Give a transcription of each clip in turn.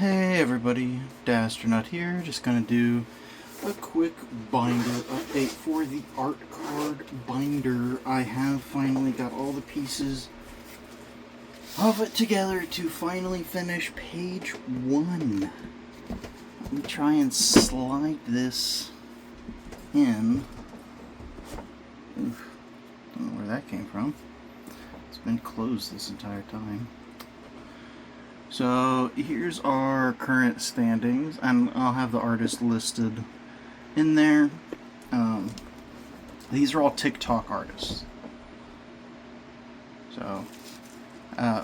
Hey everybody, Dastronaut here, just gonna do a quick binder update for the art card binder. I have finally got all the pieces of it together to finally finish page 1. Let me try and slide this in. Oof, don't know where that came from. It's been closed this entire time. So here's our current standings, and I'll have the artist listed in there. These are all TikTok artists. So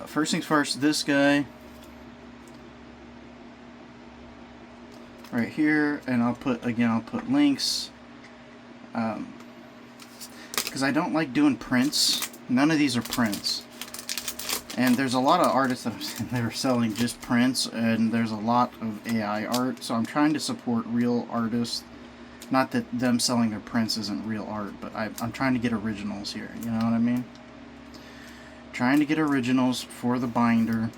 first things first, this guy right here, and I'll put links because I don't like doing prints. None of these are prints. And there's a lot of artists that are selling just prints, and there's a lot of AI art, so I'm trying to support real artists. Not that them selling their prints isn't real art, but I'm trying to get originals here, you know what I mean? Trying to get originals for the binder.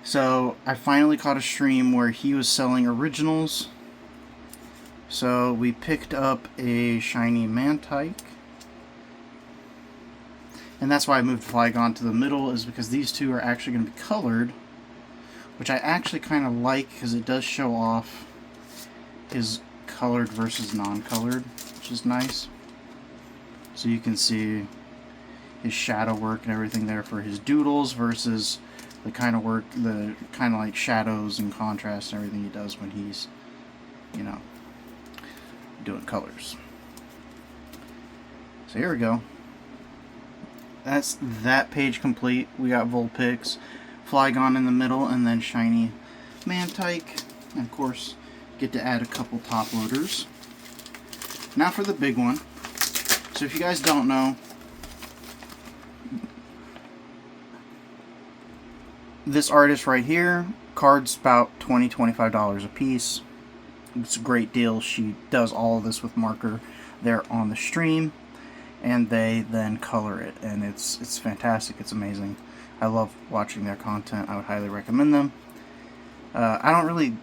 So I finally caught a stream where he was selling originals. So we picked up a shiny Mantike. And that's why I moved Flygon to the middle, is because these two are actually going to be colored, which I actually kind of like because it does show off his colored versus non-colored, which is nice. So you can see his shadow work and everything there for his doodles versus the kind of work, the kind of like shadows and contrast and everything he does when he's, you know, doing colors. So here we go. That's that page complete. We got Vulpix, Flygon in the middle, and then shiny Mantike. And of course, get to add a couple top loaders. Now for the big one. So if you guys don't know, this artist right here, cards about $20-25 a piece. It's a great deal. She does all of this with marker there on the stream, and they then color it, and it's fantastic. It's amazing. I love watching their content. I would highly recommend them. I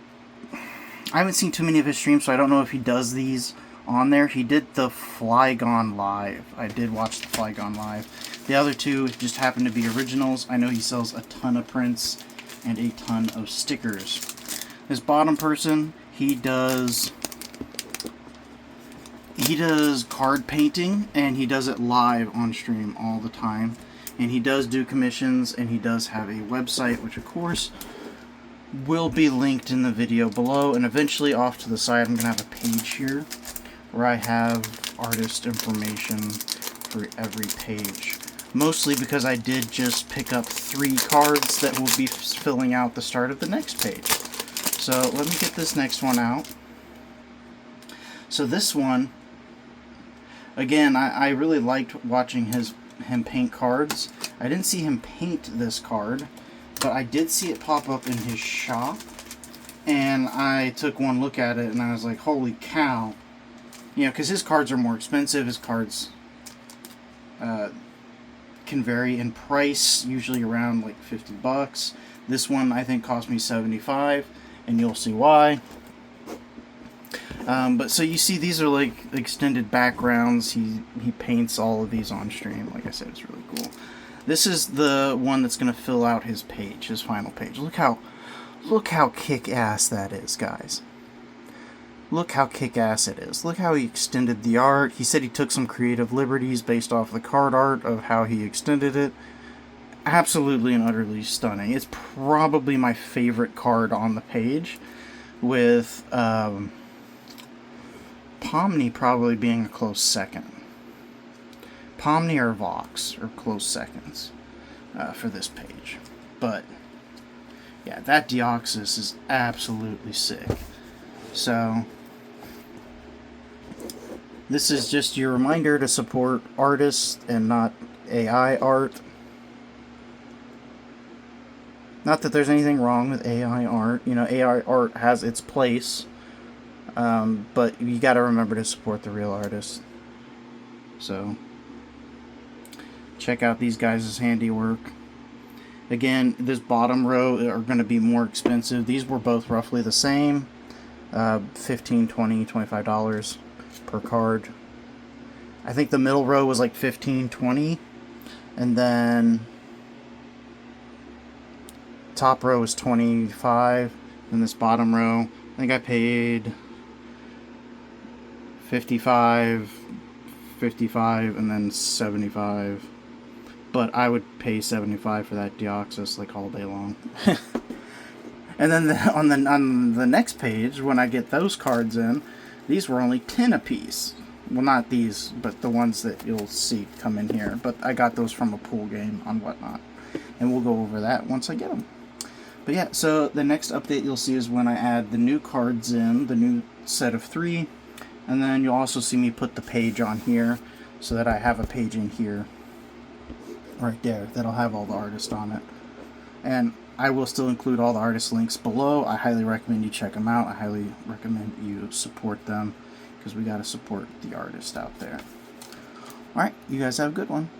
haven't seen too many of his streams, so I don't know if he does these on there. He did the Flygon Live. I did watch the Flygon Live. The other two just happen to be originals. I know he sells a ton of prints and a ton of stickers. This bottom person, he does card painting, and he does it live on stream all the time. And he does do commissions, and he does have a website, which of course will be linked in the video below. And eventually off to the side, I'm going to have a page here where I have artist information for every page. Mostly because I did just pick up 3 cards that will be filling out the start of the next page. So let me get this next one out. So this one, again, I really liked watching him paint cards. I didn't see him paint this card, but I did see it pop up in his shop, and I took one look at it, and I was like, holy cow. You know, because his cards are more expensive. His cards can vary in price, usually around like $50. This one, I think, cost me $75, and you'll see why. But so you see, these are like extended backgrounds. He paints all of these on stream. Like I said, it's really cool. This is the one that's going to fill out his page, his final page. Look how kick-ass that is, guys. Look how kick-ass it is. Look how he extended the art. He said he took some creative liberties based off the card art of how he extended it. Absolutely and utterly stunning. It's probably my favorite card on the page, with Pomni probably being a close second. Pomni or Vox are close seconds for this page. But, yeah, that Deoxys is absolutely sick. So, this is just your reminder to support artists and not AI art. Not that there's anything wrong with AI art. You know, AI art has its place. But you gotta remember to support the real artists. So, check out these guys' handiwork. Again, this bottom row are going to be more expensive. These were both roughly the same, $15, $20, $25 per card. I think the middle row was like $15, $20, and then top row was $25, and this bottom row, I think I paid $55, $55, and then $75. But I would pay $75 for that Deoxys like all day long. And then on the next page, when I get those cards in, these were only 10 a piece. Well, not these, but the ones that you'll see come in here. But I got those from a pool game on Whatnot. And we'll go over that once I get them. But yeah, so the next update you'll see is when I add the new cards in, the new set of 3. And then you'll also see me put the page on here so that I have a page in here right there that'll have all the artists on it. And I will still include all the artist links below. I highly recommend you check them out. I highly recommend you support them because we got to support the artist out there. Alright, you guys have a good one.